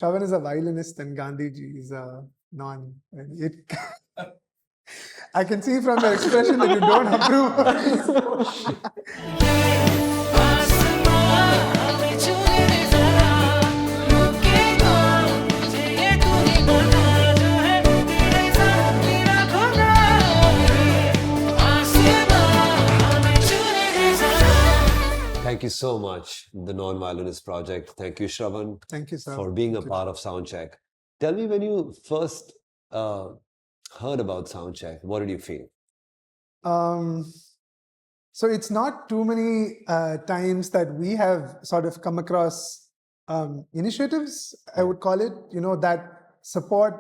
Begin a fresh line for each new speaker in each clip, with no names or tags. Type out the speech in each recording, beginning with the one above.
Shravan is a violinist and Gandhiji is a non. I can see from your expression that you don't approve.
Thank you so much, the Non Violinist Project. Thank you, Shravan.
Thank you, sir.
For being a part of SoundChk. Tell me, when you first heard about SoundChk, what did you feel?
So it's not too many times that we have sort of come across initiatives, I would call it, that support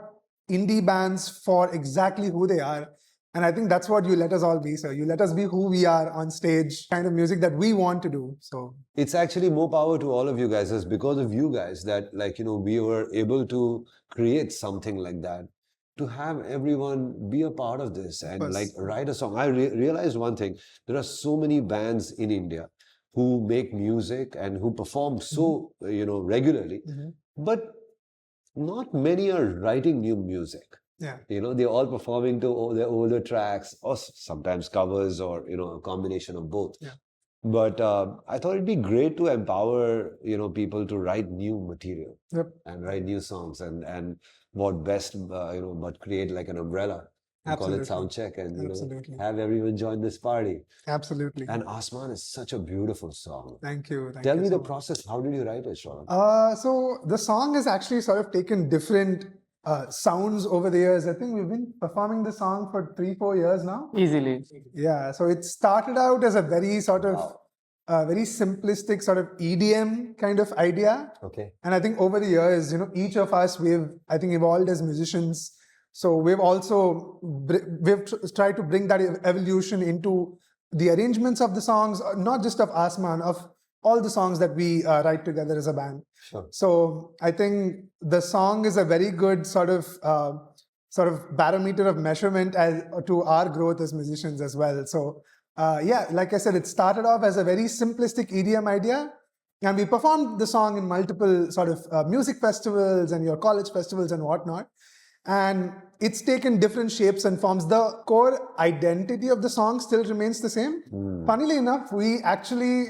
indie bands for exactly who they are. And I think that's what you let us all be, sir. You let us be who we are on stage, kind of music that we want to do. So
it's actually more power to all of you guys. It's because of you guys that, we were able to create something like that, to have everyone be a part of this and write a song. I realized one thing. There are so many bands in India who make music and who perform so, regularly, but not many are writing new music.
Yeah.
They're all performing to their older tracks, or sometimes covers, or, a combination of both.
Yeah.
But I thought it'd be great to empower, people to write new material.
Yep.
And write new songs, and what best, but create like an umbrella. Call it SoundChk, and have everyone join this party.
Absolutely.
And Aasmaan is such a beautiful song.
Thank you.
Tell me the process. How did you write it, Shravan?
So the song has actually sort of taken different sounds over the years. I think we've been performing the song for 3-4 years now.
Easily.
Yeah. So it started out as a very sort of very simplistic sort of EDM kind of idea.
Okay.
And I think over the years, each of us, we've evolved as musicians. So we've also, tried to bring that evolution into the arrangements of the songs, not just of Aasmaan, of all the songs that we write together as a band.
Sure.
So I think the song is a very good sort of barometer of measurement to our growth as musicians as well. So like I said, it started off as a very simplistic EDM idea, and we performed the song in multiple sort of music festivals and your college festivals and whatnot. And it's taken different shapes and forms. The core identity of the song still remains the same. Funnily enough, we actually,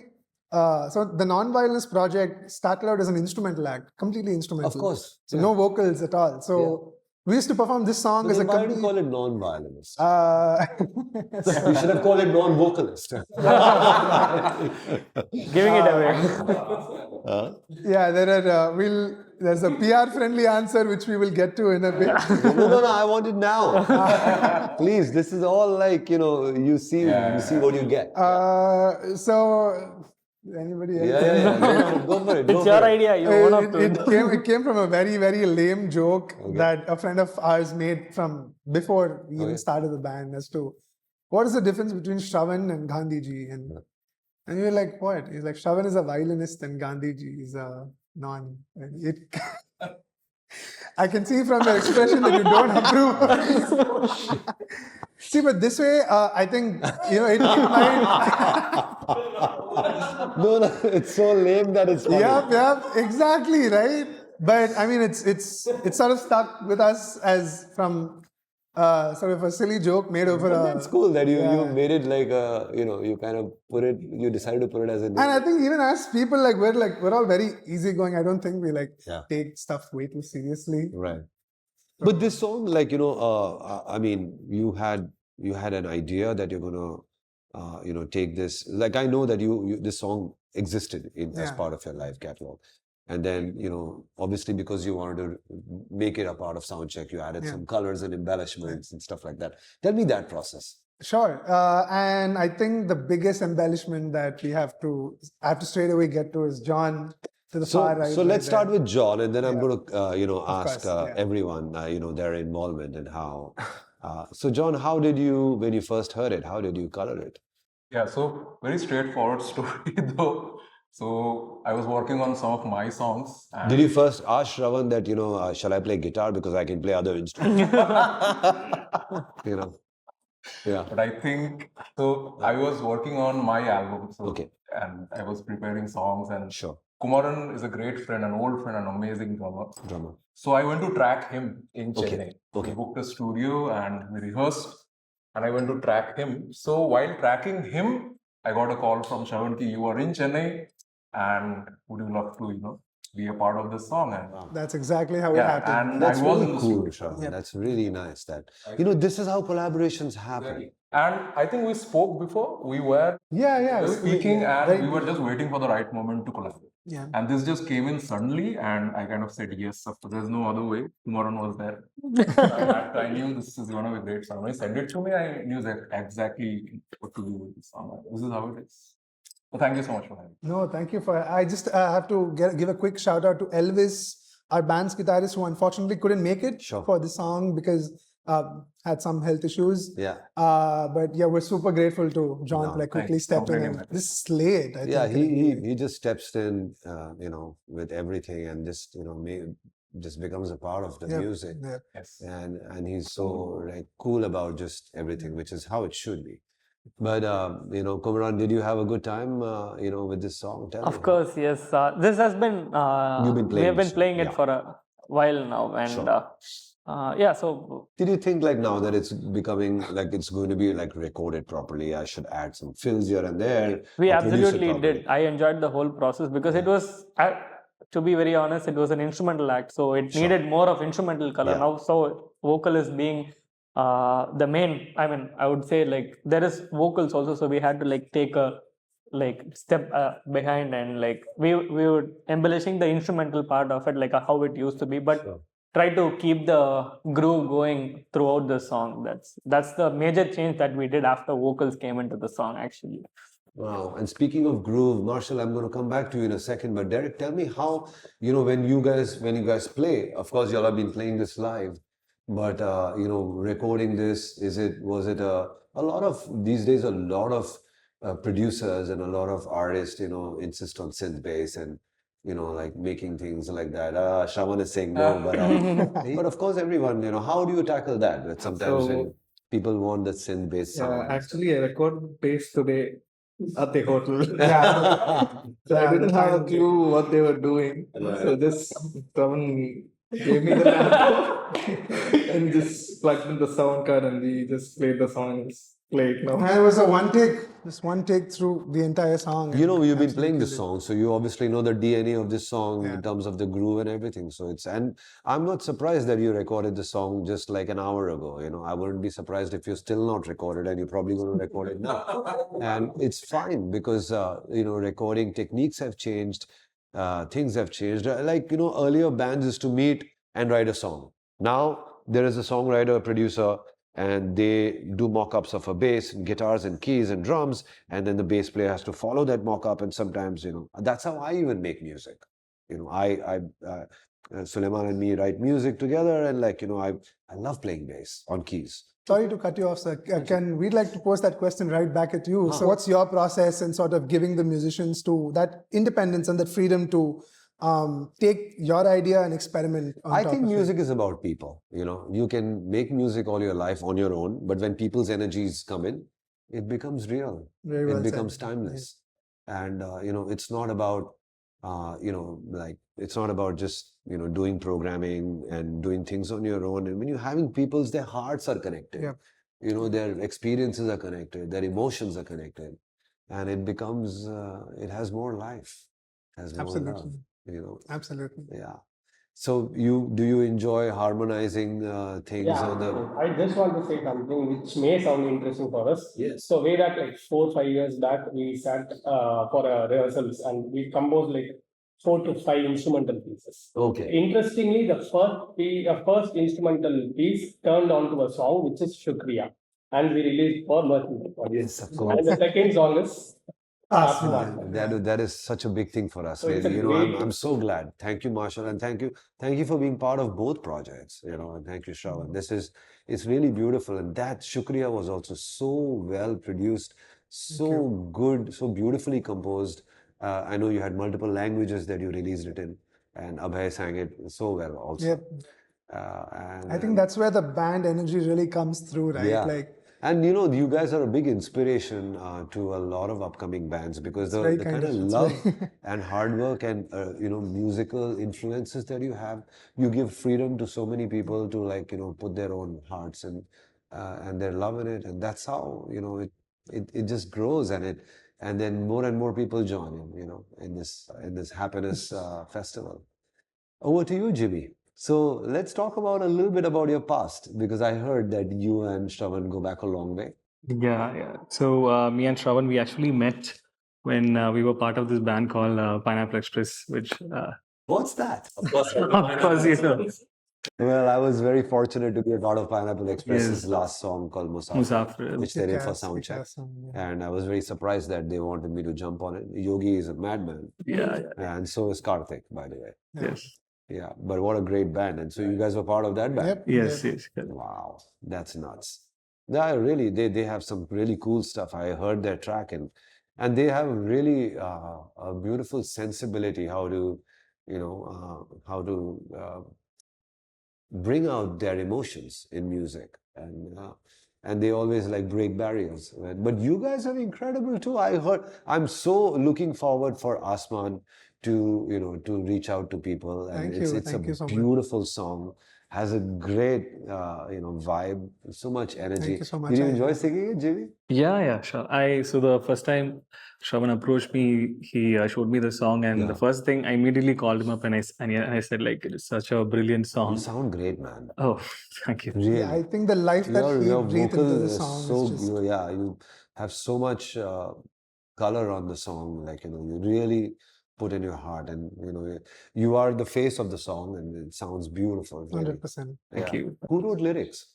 so the Non Violinist Project started out as an instrumental act, completely instrumental.
Of course.
So no vocals at all. So we used to perform this song as a
why do you call it non-violinist?
You
should have called it non-vocalist.
Giving it away.
Yeah, there's a PR-friendly answer which we will get to in a bit.
No, I want it now. Please, this is all like, you see what you get.
So, anybody else?
Yeah. Go for it.
It's your idea. You own up to it.
It came from a very, very lame joke that a friend of ours made from before we even started the band, as to what is the difference between Shravan and Gandhiji. And we were like, what? He's like, Shravan is a violinist and Gandhiji is a non. I can see from your expression that you don't approve. See, but this way, I think, it might...
No, it's so lame that it's funny.
Yep, exactly, right? But I mean, it's sort of stuck with us as from sort of a silly joke made over a...
That's cool that you made it like you kind of you decided to put it as a name.
And I think even as people, we're all very easygoing. I don't think we take stuff way too seriously.
Right. But this song, I mean, you had an idea that you're gonna, take this. Like, I know that this song existed as part of your live catalog, and then obviously because you wanted to make it a part of SoundChk, you added some colors and embellishments and stuff like that. Tell me that process.
Sure. And I think the biggest embellishment that we have to straight away get to is John. To the far right.
So let's start with John, and then I'm going to, ask everyone, their involvement and how. So John, how did you, when you first heard it, how did you color it?
Yeah, so very straightforward story though. So I was working on some of my songs.
Did you first ask Shravan that, shall I play guitar because I can play other instruments? Yeah.
But I think, so I was working on my album. So,
okay.
And I was preparing songs and
sure.
Kumaran is a great friend, an old friend, an amazing drummer.
Drummer.
So I went to track him in
Okay,
Chennai.
okay.
We booked a studio and we rehearsed, and I went to track him. So while tracking him, I got a call from Shravan ki you are in Chennai, and would you love to, be a part of this song? And
That's exactly how it
yeah,
happened.
and
That's
I was
really
in the
cool,
studio.
Shravan.
Yep.
That's really nice. This is how collaborations happen.
And I think we spoke before. We were
Yeah.
speaking, and
very-
we were just waiting for the right moment to collaborate.
Yeah.
And this just came in suddenly, and I kind of said yes. Of course, there's no other way. Kumaran was there. I knew this is going to be a great song. When he sent it to me, I knew exactly what to do with this song. This is how it is. So thank you so much for having me.
No, thank you for. I just have to give a quick shout out to Elvis, our band's guitarist, who unfortunately couldn't make it
Sure.
for the song because had some health issues.
Yeah.
But yeah, we're super grateful to John
No,
for quickly
thanks.
stepping in.
Completely.
This is Slade, I
Yeah,
think.
he just steps in, with everything and just, just becomes a part of the
Yeah,
music.
yeah.
Yes.
And he's so cool about just everything, which is how it should be. But Kumaran, did you have a good time with this song? Tell me.
Of course, yes. This has been.
You've been
We
playing
have been
this,
playing
yeah.
it for a while now, and
Sure.
yeah. So
Did you think now that it's becoming it's going to be recorded properly, I should add some fills here and there?
we
or produce it
absolutely
properly?
did. I enjoyed the whole process because it was. To be very honest, it was an instrumental act, so it
Sure.
needed more of instrumental color.
Yeah.
Now, so vocal is being the main. I mean, I would say there is vocals also, so we had to take a step behind, and we were embellishing the instrumental part of it, how it used to be, but
Sure.
try to keep the groove going throughout the song. That's the major change that we did after vocals came into the song, actually.
Wow. And speaking of groove, Marshall, I'm going to come back to you in a second. But Derek, tell me how, when you guys play, of course, y'all have been playing this live, but, recording this, was it a lot of, these days, a lot of producers and a lot of artists, insist on synth bass and, making things like that. Shravan is saying no, but of course, everyone, how do you tackle that? That sometimes when people want the synth bass sound.
Actually, I recorded bass today at the hotel. So
Yeah,
I didn't have a
fine.
clue what they were doing. So just someone gave me the laptop and just plugged in the sound card and we just played the song and just played now.
And it was just one take through the entire song.
You've been playing this song, so you obviously know the DNA of this song
Yeah.
in terms of the groove and everything. So and I'm not surprised that you recorded the song just an hour ago. I wouldn't be surprised if you're still not recorded and you're probably going to record it now. And it's fine because, recording techniques have changed, things have changed. Earlier bands used to meet and write a song. Now there is a songwriter, a producer, and they do mock-ups of a bass and guitars and keys and drums, and then the bass player has to follow that mock-up, and sometimes, that's how I even make music. Sulaiman and me write music together, and I love playing bass on keys.
Sorry to cut you off, sir. We'd like to pose that question right back at you. So what's your process in sort of giving the musicians to that independence and that freedom to take your idea and experiment on
I
top
think
of it?
music is about people. You can make music all your life on your own, but when people's energies come in, it becomes real.
Very well
It
said.
becomes timeless. And it's not about it's not about just doing programming and doing things on your own. And when you're having people's, their hearts are connected.
Yep.
Their experiences are connected, their emotions are connected, and it becomes it has more life, has more
Absolutely.
love.
Absolutely.
Yeah. So do you enjoy harmonizing things on the?
I just want to say something which may sound interesting for us.
Yes.
So way back 4-5 years back, we sat for rehearsals and we composed 4 to 5 instrumental pieces.
Okay.
Interestingly, the first instrumental piece turned onto a song which is Shukriya, and we released for Mercury.
Yes, of
And
course.
the second song is
Aasmaan.
That is such a big thing for us.
So it's a
Really.
great-
I'm so glad. Thank you, Marshall, and thank you for being part of both projects. And thank you, Shravan. It's really beautiful, and that Shukriya was also so well produced, so good, so beautifully composed. I know you had multiple languages that you released it in, and Abhay sang it so well also.
Yep.
And
I think that's where the band energy really comes through, right?
Yeah. And you know, you guys are a big inspiration to a lot of upcoming bands because
very
the
kind
kind of
of- it's
love
very-
and hard work and you know, musical influences that you have, you give freedom to so many people to like, you know, put their own hearts and they're loving it, and that's how, you know, it just grows, and then more and more people join in, you know, in this happiness festival. Over to you, Jimmy. So let's talk about a little bit about your past, because I heard that you and Shravan go back a long way.
Yeah. So me and Shravan, we actually met when we were part of this band called Pineapple Express, which,
What's that?
of course, you know,
Well, I was very fortunate to be a part of Pineapple Express's
Yes.
last song called Musafir,
Musafir.
which they did for
Kick-ass,
SoundChk.
kick-ass song, yeah.
And I was very surprised that they wanted me to jump on it. Yogi is a madman.
Yeah.
And so is Karthik, by the way.
Yes.
Yeah, but what a great band. And so you guys were part of that band?
Yep,
Yes.
yep.
Yes. Correct.
Wow, that's nuts. Yeah, really, they have some really cool stuff. I heard their track and they have really a beautiful sensibility how to, you know, bring out their emotions in music, and they always like break barriers. Right? But you guys are incredible too. I heard. I'm so looking forward for Aasmaan to, you know, to reach out to people, and
Thank you.
it's
Thank
a
you so much.
beautiful song. Has a great, you know, vibe. So much energy.
Thank you so much.
Did you
I-
enjoy singing it, Jimmy?
Yeah. Sure. So the first time Shravan approached me, he showed me the song, and
Yeah.
the first thing I immediately called him up and I said like, it is such a brilliant
You
song.
sound great, man.
Oh, thank you.
Really.
Yeah, I think the life that
Your
he breathed into
vocal
the
is
song
so
is just
you have so much color on the song. Like, you know, you really put in your heart, and you know, you are the face of the song, and it sounds beautiful. Really.
100%.
Thank you.
Who wrote lyrics?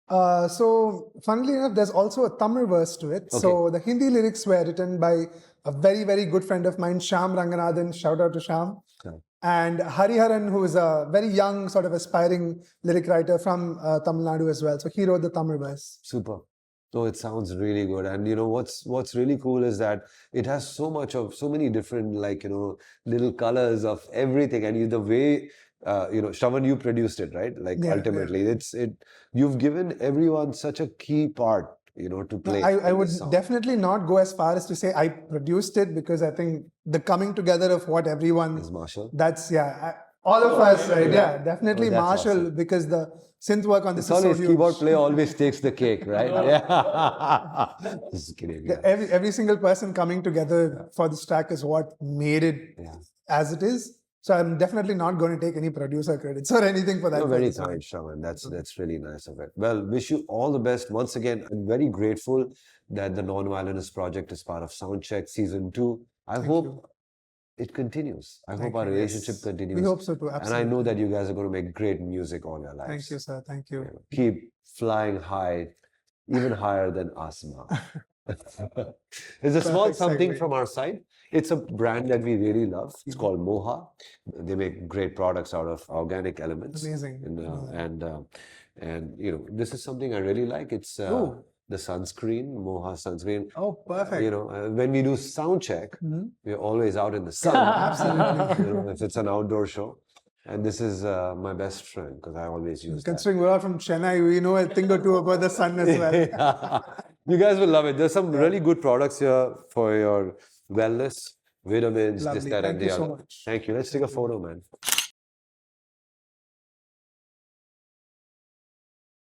So, funnily enough, there's also a Tamil verse to it. So, the Hindi lyrics were written by a very, very good friend of mine, Shyam Ranganathan. Shout out to Shyam.
Yeah.
And Hariharan, who is a very young, sort of aspiring lyric writer from Tamil Nadu as well. So, he wrote the Tamil verse.
Super. So it sounds really good. And you know what's really cool is that it has so many different, like, you know, little colors of everything. And the way you know, Shravan, you produced it, right? Like
Yeah,
ultimately you've given everyone such a key part, you know, to play.
I
in
would
this song.
definitely not go as far as to say I produced it, because I think the coming together of what everyone,
Is Marshall.
that's, all of us, right? Yeah, definitely
Oh, that's
Marshall,
awesome.
because the synth work on this
It's
is so
always
huge.
keyboard player always takes the cake, right? Yeah. Just kidding. Yeah.
Every single person coming together for this track is what made it
Yeah.
as it is. So I'm definitely not going to take any producer credits or anything for that.
You're
for
very
this one.
kind, Shravan. That's really nice of it. Well, wish you all the best. Once again, I'm very grateful that the Non Violinist Project is part of SoundChk Season 2. I hope
you.
it continues. I
Thank
hope our
you,
relationship
yes.
continues.
We hope so too.
And
Absolutely.
I know that you guys are going to make great music all your lives.
Thank you, sir. Thank you.
You know, keep flying high, even higher than Aasmaan. There's a small
Perfect
something
segue.
from our side. It's a brand that we really love. It's called Moha. They make great products out of organic elements.
Amazing.
And you know, this is something I really like. It's
Oh.
the sunscreen, Moha sunscreen.
Oh, perfect.
You know, when we do sound check,
Mhm.
we're always out in the sun.
Absolutely.
You know, if it's an outdoor show. And this is my best friend because I always use that.
Considering we're all from Chennai, we know a thing or two about the sun as well.
You guys will love it. There's some really good products here for your wellness, vitamins, this,
Lovely.
that, and
Thank
the
you so
other.
much.
Thank you. Let's take a photo, man.